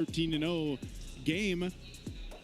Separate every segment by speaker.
Speaker 1: 13-0 game.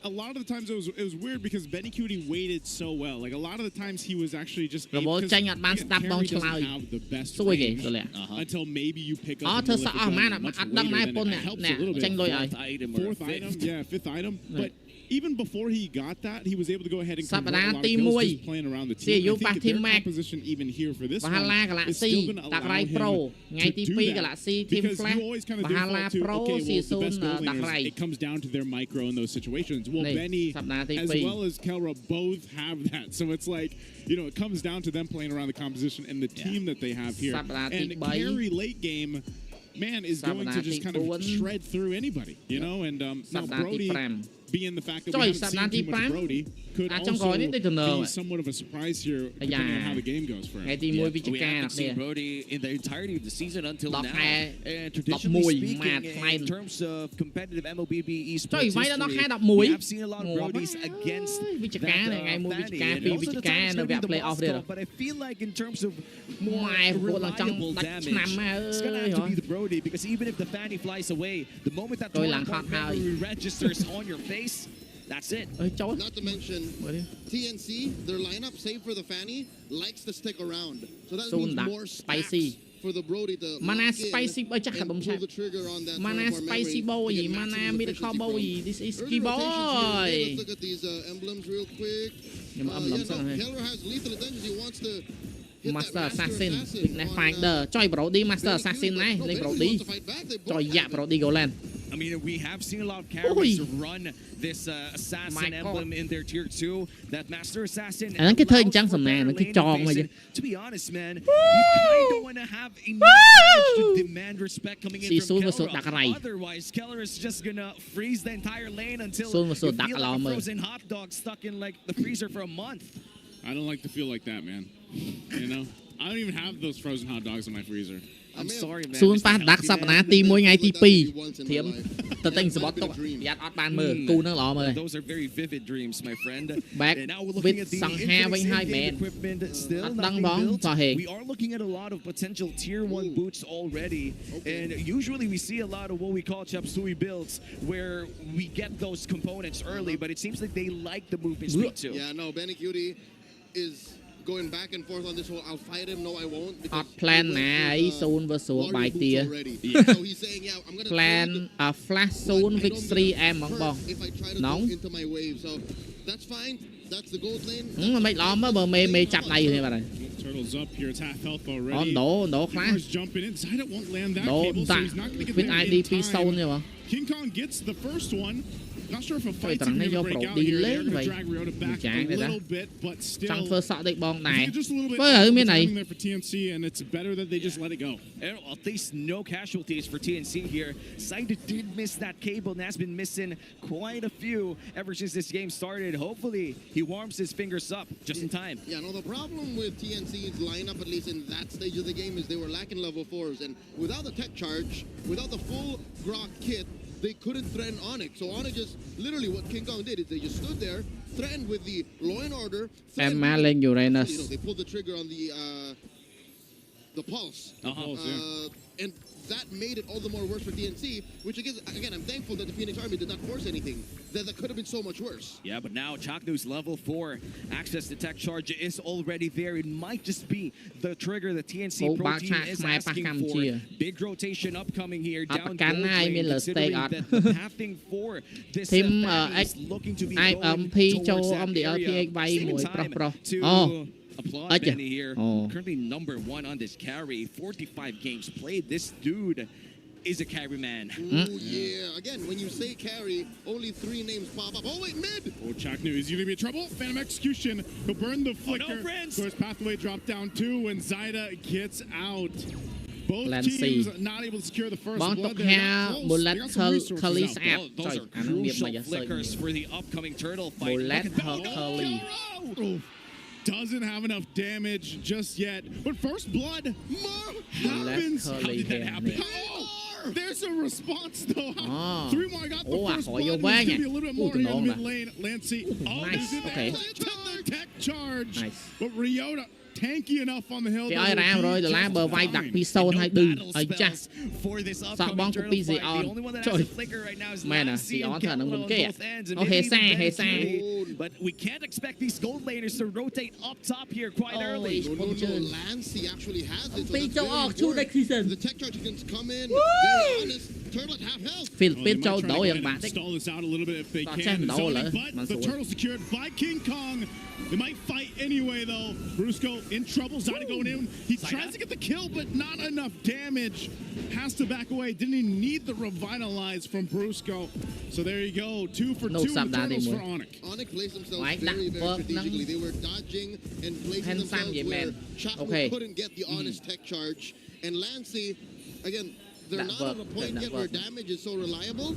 Speaker 1: A lot of the times it was weird because Benny Cutie waited so well. Like a lot of the times he was actually just Carry doesn't have the best range until maybe you pick up much later, then it helps a little bit. Fourth item, yeah, fifth item. But even before he got that, he was able to go ahead and convert a lot of kills just playing around the team. I think their composition even here for this one is still going to allow him to do that. Because you always kind of default to, okay, well, the best goal laners, it comes down to their micro in those situations. Well, Benny, as well as Kelra, both have that. So it's like, you know, it comes down to them playing around the composition and the team that they have here. And carry late game, man, is going to just kind of shred through anybody, you know? And now Brody, being the fact that we haven't seen too much Brody, could also be somewhat of a surprise here, depending on how the game goes for him.
Speaker 2: We haven't seen Brody in the entirety of the season until now. And traditionally speaking, in terms of competitive MLBB esports history, we have seen a lot of Brodies against that Fanny. And also the times going to be the boss call, but I feel like in terms of more reliable damage, it's going to have to be the Brody, because even if the Fanny flies away, the moment that memory registers on your face, that's it.
Speaker 3: Not to mention, TNC, their lineup, save for the Fanny, likes to stick around. So that means more spicy for the Brody to
Speaker 4: Mana spicy boy chắc là
Speaker 3: pull the trigger on that.
Speaker 4: Mana spicy boy, mana miracle boy, this is ski boy.
Speaker 3: Let's look at these emblems real quick. Keller has lethal intentions. He wants to
Speaker 4: Master Assassin, Finder, choi Brody, Master Assassin này, lên Brody, choi dạ Brody go lên.
Speaker 2: I mean, we have seen a lot of characters run this assassin emblem in their tier 2. That Master Assassin.
Speaker 4: Anh cái thơi trắng sầm nè, nó cái tròn mà chứ.
Speaker 2: To be honest, man, you kind of want to have enough damage to demand respect coming in from Keller. Otherwise, Keller is just gonna freeze the entire lane until you feel like a frozen hot dog stuck in like the freezer for a month.
Speaker 1: I don't like to feel like that, man. You know, I don't even have those frozen hot dogs in my freezer.
Speaker 2: I'm sorry, man.
Speaker 4: សួនប៉ះដាក់សប្តាហ៍ទី1ថ្ងៃទី2ធៀមទៅទិញសបត់ទុកប្រយ័ត្នអត់បានមើលគូនឹងល្អមើល
Speaker 2: Those are very vivid dreams, my friend.
Speaker 4: Back
Speaker 2: and now we're looking at the
Speaker 4: សង្ហាវិញហើយមែន
Speaker 2: equipment still
Speaker 4: អត់ដឹង
Speaker 2: not
Speaker 4: បង
Speaker 2: being
Speaker 4: តោះហេ
Speaker 2: built. We are looking at a lot of potential tier 1 boots already. And usually we see a lot of what we call chop suey builds where we get those components early, but it seems like they like the movement speed too.
Speaker 3: Yeah, no, Benny Cutie is going back and forth on this whole I'll fight him, no I won't.
Speaker 4: អត់ plan ណាអីសូន versus បាយទា
Speaker 3: So he's saying, yeah, I'm going to
Speaker 4: plan flash សូន Vic 3M ហ្មងបង
Speaker 3: if I try to go into my wave. So that's fine. That's the gold lane.
Speaker 4: មិនល្អមើលបើមេចាប់ដៃនេះបាត់ហើយ
Speaker 1: Turtle's up here. It's half health already.
Speaker 4: ដូខ្លះ
Speaker 1: jumping in. Zida won't land that
Speaker 4: ដូ
Speaker 1: cable, so
Speaker 4: តាក់
Speaker 1: he's not going to get
Speaker 4: with
Speaker 1: there
Speaker 4: ID
Speaker 1: in time.
Speaker 4: 2 ទេបង
Speaker 1: King Kong gets the first one. Not sure if a fight's
Speaker 4: Trời,
Speaker 1: going to
Speaker 4: thằng
Speaker 1: break
Speaker 4: này
Speaker 1: out
Speaker 4: vô
Speaker 1: here.
Speaker 4: pro
Speaker 1: They're
Speaker 4: đi
Speaker 1: going to
Speaker 4: lên
Speaker 1: drag Ryota back
Speaker 4: Chán
Speaker 1: a
Speaker 4: vậy đó.
Speaker 1: little bit, but still.
Speaker 4: ចង់ធ្វើសក់ដូចបងដែរ
Speaker 1: Just a little bit
Speaker 4: បើឲ្យមានអី
Speaker 1: there for TNC, and it's better that they just let it go.
Speaker 2: And at least no casualties for TNC here. Zida did miss that cable and has been missing quite a few ever since this game started. Hopefully, he warms his fingers up just in time.
Speaker 3: Yeah, no, the problem with TNC's lineup, at least in that stage of the game, is they were lacking level 4s. And without the tech charge, without the full Grok kit, they couldn't threaten Onyx. So Onyx just, literally what King Kong did is they just stood there, threatened with the law and order.
Speaker 4: Em má lên Uranus.
Speaker 3: You know, they pulled the trigger on the pulse. And that made it all the more worse for TNC, which again, I'm thankful that the Phoenix Army did not force anything. That could have been so much worse.
Speaker 2: Yeah, but now Chaknu's level 4 access to tech charge is already there. It might just be the trigger the TNC pro team is asking for. Big rotation upcoming here down gold lane, considering that the pathing for this is looking to be going towards that area. Same time to applaud Benny here. Currently number 1 on this carry. 45 games played. This dude is a carry man.
Speaker 3: Ooh, yeah. Again, when you say carry, only 3 names pop up. Oh, wait, mid!
Speaker 1: Oh, Chaknu, is he going to be in trouble? Phantom Execution. He'll burn the flicker.
Speaker 2: Oh, no,
Speaker 1: so his pathway dropped down too, and Zida gets out. Both teams not able to secure the first blood.
Speaker 4: Bullet Curly Snap.
Speaker 2: Those are crucial flickers for the upcoming turtle fight.
Speaker 4: Bullet Curly.
Speaker 1: Doesn't have enough damage just yet. But first blood happens. How did that happen? There's a response though. 3 more got the first blood. It's going to be a little bit more here in the mid lane. Lancey.
Speaker 4: Nice. Okay.
Speaker 1: Tech charge. But Ryota tanky enough on the hill.
Speaker 4: Cái ơi ra rồi, lá bờ vai đặt pistol hay đừng ấy cha. Sao bóng của PZ on. Trời. Man à, thì on thật nó muốn kìa. Oh, hề xa.
Speaker 2: But we can't expect these gold laners to rotate up top here quite early.
Speaker 3: Lancey actually has it.
Speaker 4: The
Speaker 3: tech charge can come in. Very honest. Turtle at half health.
Speaker 4: Philippines châu đổอย่างbạn.
Speaker 1: Stall this out a little bit if they
Speaker 4: Có
Speaker 1: can.
Speaker 4: chắc đổ lỡ.
Speaker 1: But the turtle secured by King Kong. They might fight anyway though. Brusco in trouble. Zyda going in. He tries to get the kill, but not enough damage. Has to back away. Didn't even need the revitalize from Brusco. So there you go. 2 for 2 turtles for Onyx.
Speaker 3: Onyx placed themselves very strategically. They were dodging and placing themselves where Chaco couldn't get the honest tech charge. And Lancey, again, they're not at a point yet where damage is so reliable.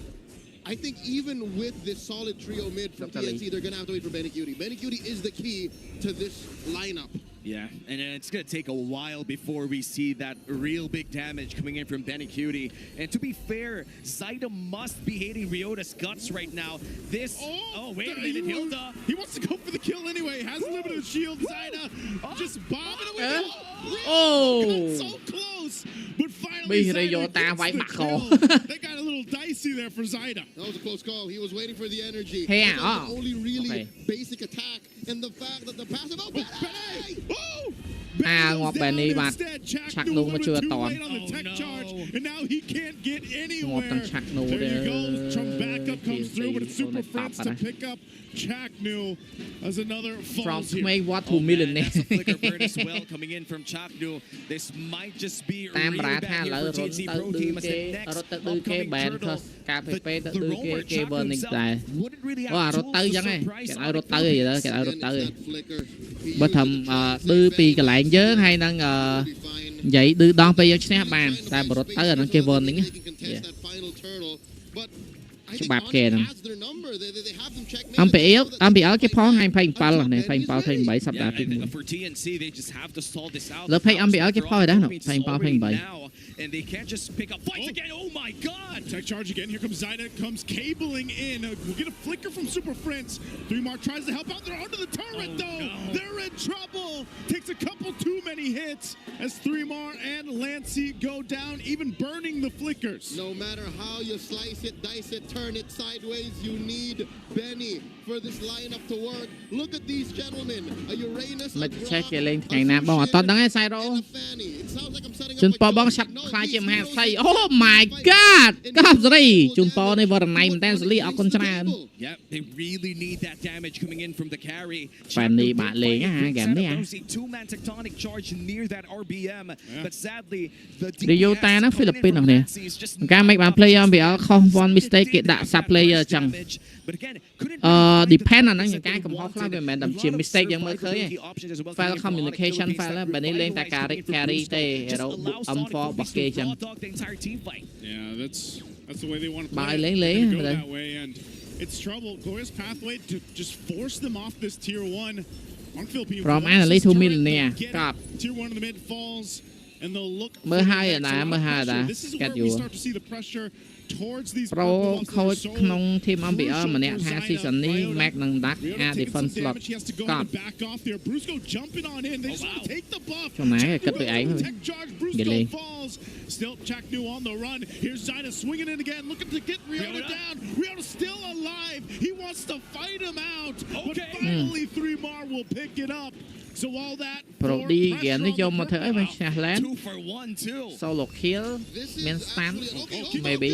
Speaker 3: I think even with this solid trio mid from TNC, they're going to have to wait for Benny-Cutie. Benny-Cutie is the key to this lineup.
Speaker 2: Yeah, and it's going to take a while before we see that real big damage coming in from Benny-Cutie. And to be fair, Zyda must be hating Ryota's guts right now. This... Oh, wait a minute, Hilda.
Speaker 1: He wants to go for the kill anyway. Has a little bit of shield. Zyda just bombing away.
Speaker 4: Oh!
Speaker 1: So close. But finally, Zyda gets the kill. They got a little dicey there for Zyda.
Speaker 3: That was a close call. He was waiting for the energy.
Speaker 4: Hey,
Speaker 3: the only really basic attack, and the fact that the passive... Oh,
Speaker 4: À, ngọt Benny bạn chắc luôn mà chưa toàn.
Speaker 1: And now he can't get
Speaker 4: Ngọt thằng chắc luôn
Speaker 1: there you go. From backup comes through, but it's Super Friends to pick up Chaknu as another falls here.
Speaker 4: From what to millionaire.
Speaker 2: Flicker burn as well coming in from Chaknu. This might just be really bad here for TNC Pro Team as the next upcoming turtle. The roamer Chaknu wouldn't really have tools to surprise
Speaker 4: Bất thầm đưa pi cái lại nhớ hay đang vậy đưa đón bây giờ snap bàn tại bờ tới là cái vần nính chụp bạp kè nè ông bị ở cái phó hay phanh pal này phanh pal phanh 7 sắp đạt phanh lớp phanh ông bị ở cái phó đó nè phanh pal phanh 7.
Speaker 2: And they can't just pick up fights again. Oh my god!
Speaker 1: Tech charge again. Here comes Zyda. Comes cabling in. We'll get a flicker from Super Friends. 3Mark tries to help out. They're under the turret though. No. They're in trouble. Takes a couple too many hits as 3Mar and Lancey go down, even burning the flickers.
Speaker 3: No matter how you slice it, dice it, turn it sideways, you need Benny for this lineup to work. Look at these gentlemen. A Uranus, a Grok, a Fanny. It sounds like I'm setting up like
Speaker 4: ខ្លាចជាមហាស័យ Oh my god កោះសេរីជូនពរនេះវត្តណៃមែនតើសេរីអរគុណច្រើន
Speaker 2: Yeah, they really need that damage coming in from the carry.
Speaker 4: បាននេះបាក់លេងហ่าហ្គេមនេះ
Speaker 2: two-man tectonic charge near that RBM, but sadly the
Speaker 4: Ryota ណាហ្វីលីពីននោះនេះការមិនបាន player MPL ខុស one mistake គេដាក់ sub player ចឹងdepend អាហ្នឹងការកំហុសខ្លះវាមិនមែនតែជា mistake យ៉ាងមើលឃើញទេ file communication file បែរនេះលេងតែការ carry ទេ hero M4 របស់គេចឹង
Speaker 1: Yeah, that's the way they want to play.
Speaker 4: បាយលេង
Speaker 1: that way and it's trouble. Glorious pathway to just force them off this tier 1 on Philippines.
Speaker 4: From analyst to millionaire.
Speaker 1: Tier 1 in the mid falls and they'll look.
Speaker 4: This
Speaker 1: is where we start to see the pressure towards these
Speaker 4: Pro coach ក្នុង team MPL ម្នាក់ថា season នេះ Mac នឹងដាក់ defense slot កប់
Speaker 1: Brusco jumping on in. They just want to take the buff.
Speaker 4: ចំណាយគិតទៅឯង
Speaker 1: Brusco falls. Still Chaknu on the run. Here's Zyda swinging in again, looking to get Ryota down. Ryota's still alive. He wants to fight him out. But finally 3Mar will pick it up. So all that
Speaker 4: Pro đi game នេះយកមកធ្វើអីវិញឆ្នះឡើង
Speaker 2: 2 for 1 too.
Speaker 4: Solo kill មាន stun maybe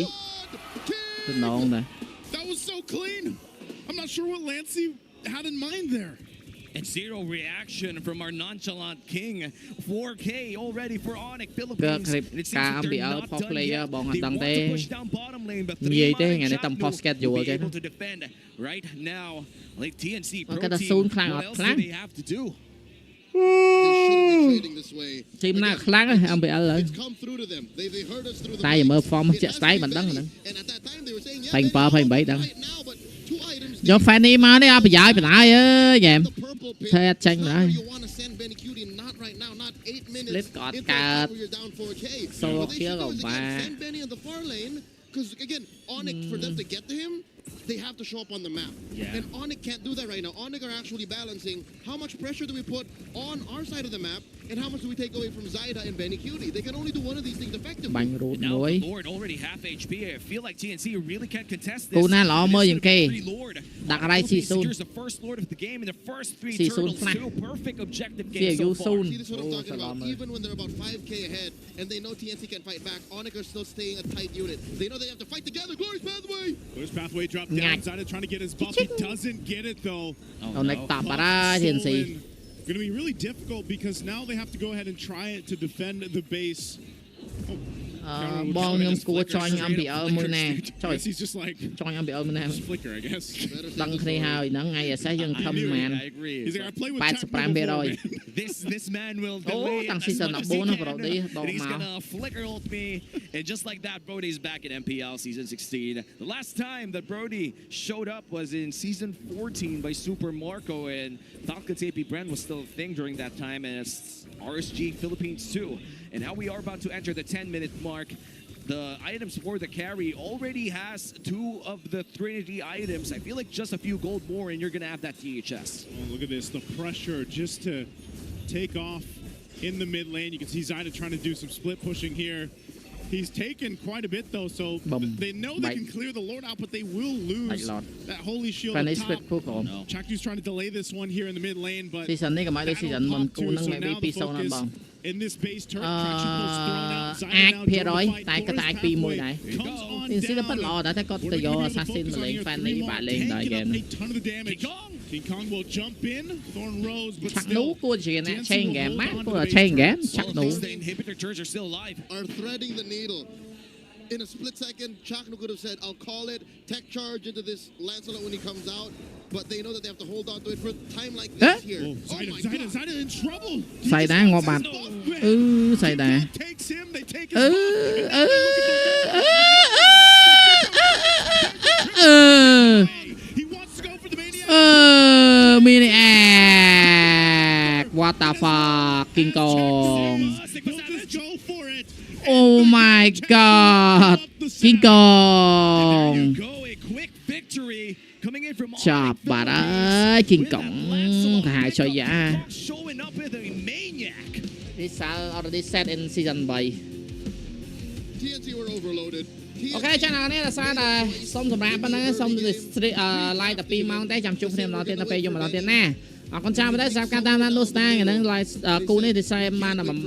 Speaker 4: ទំនងដែរ
Speaker 1: That was so clean. I'm not sure what Lancey had in mind there.
Speaker 2: And zero reaction from our nonchalant king. 4K already for Onyx Philippines. And it seems that they're not done yet. They want to push down bottom lane, but 3Mar able to defend right now. Like TNC Pro Team, what else do they have to do?
Speaker 4: Team ណាខ្លាំង MPL ឡើយ តែមើល form ជាក់ស្ដែងមិនដឹងហ្នឹងផេង7ផេង8ដឹងយក Fanny មកនេះអត់ប្រយោជន៍បណ្ដោយអើយហ្គេមធ្វើអត់ចាញ់បណ្ដោយ Let's got កើត Solo kill ក៏បាន
Speaker 3: because again Onyx for them to get to him they have to show up on the map.
Speaker 2: Yeah.
Speaker 3: And Onyx can't do that right now. Onyx are actually balancing how much pressure do we put on our side of the map and how much do we take away from Zyda and Benny Cutie. They can only do one of these things effectively.
Speaker 4: Bánh rút
Speaker 2: Now
Speaker 4: muối.
Speaker 2: the Lord already half HP. I feel like TNC really can't contest this.
Speaker 4: Cú na lỏ mơ dừng kì.
Speaker 2: Đặt
Speaker 4: ra đây xì sun.
Speaker 2: Secures the first Lord of the game in the first 3
Speaker 4: Xì sun
Speaker 2: turtles.
Speaker 4: flash.
Speaker 2: Two perfect objective
Speaker 4: Xì
Speaker 2: games so
Speaker 4: vô
Speaker 2: far.
Speaker 4: sun.
Speaker 3: See, this is what I'm
Speaker 4: Ô,
Speaker 3: talking
Speaker 4: sao
Speaker 3: about.
Speaker 4: lắm
Speaker 3: Even when they're about 5k ahead and they know TNC can fight back, Onyx are still staying a tight unit. They know they have to fight together. Glorious Pathway!
Speaker 1: Glorious Pathway dropped down. Zyda trying to get his buff. He doesn't get it though.
Speaker 2: Oh,
Speaker 4: Ông này
Speaker 2: no.
Speaker 4: tập bà ra TNC.
Speaker 1: Going to be really difficult because now they have to go ahead and try it to defend the base.
Speaker 4: Bong nhưng cua cho anh MPL mùi nè. Trời,
Speaker 1: He's just like
Speaker 4: cho anh MPL mùi nè.
Speaker 1: flicker, I guess.
Speaker 4: Đăng khný hơi, nó ngay ở sát dân thâm màn.
Speaker 2: I agree.
Speaker 1: He's like, I play with
Speaker 4: 80
Speaker 1: Jack
Speaker 4: pram bê rồi.
Speaker 2: This man will
Speaker 4: Ồ,
Speaker 2: delay
Speaker 4: thằng
Speaker 2: as
Speaker 4: season
Speaker 2: much as
Speaker 4: nó
Speaker 2: he
Speaker 4: bố nó
Speaker 2: can,
Speaker 4: vào đi,
Speaker 2: and
Speaker 4: đổ
Speaker 2: he's
Speaker 4: máu.
Speaker 2: gonna flicker ult me, and just like that, Brody's back in MPL Season 16. The last time that Brody showed up was in Season 14 by Super Marco, and Kaka42 brand was still a thing during that time, and it's RSG Philippines too. And now we are about to enter the 10-minute mark. The items for the carry already has 2 of the Trinity items. I feel like just a few gold more and you're going to have that THS.
Speaker 1: Oh, look at this. The pressure just to take off in the mid lane. You can see Zyda trying to do some split pushing here. He's taken quite a bit though, so they know they can clear the Lord out, but they will lose that Holy Shield up top. Chakdu's trying to delay this one here in the mid lane, but
Speaker 4: season này cái season mình cú nâng mẹ BP sau nè bông.
Speaker 1: In this base turret, traction pulls thrown out.
Speaker 4: Ác phía rồi, tại cái tại IP mùi này. Thì sẽ bắt lò đã thấy có tự do assassin mà lên fan này bạn lên đại game.
Speaker 1: King Kong will jump in. Thorn Rose, but
Speaker 4: chắc nú của chuyện này chain game mát của là chain game chắc nú.
Speaker 2: The inhibitor turrets are still alive.
Speaker 3: Are threading the needle. In a split second, Chaknu could have said, I'll call it, tech charge into this Lancelot when he comes out, but they know that they have to hold on to it for a time like this here.
Speaker 1: Oh, Zyda in trouble.
Speaker 4: Xài đá ngọt bạch. Xài đá. Maniac. What the fuck, King Kong. Oh my god, King Kong. Chọc bà đó, King Kong hại cho giá. This already set in season 7. Ok, chắc nào này là sao rồi. Xong rồi rap nó xong rồi like tập phim mong tới chăm chúc thêm nó tiền tập phim dùng mà nó tiền nè. Còn chào với đấy sao Kata42 này like cú này thì sao em mà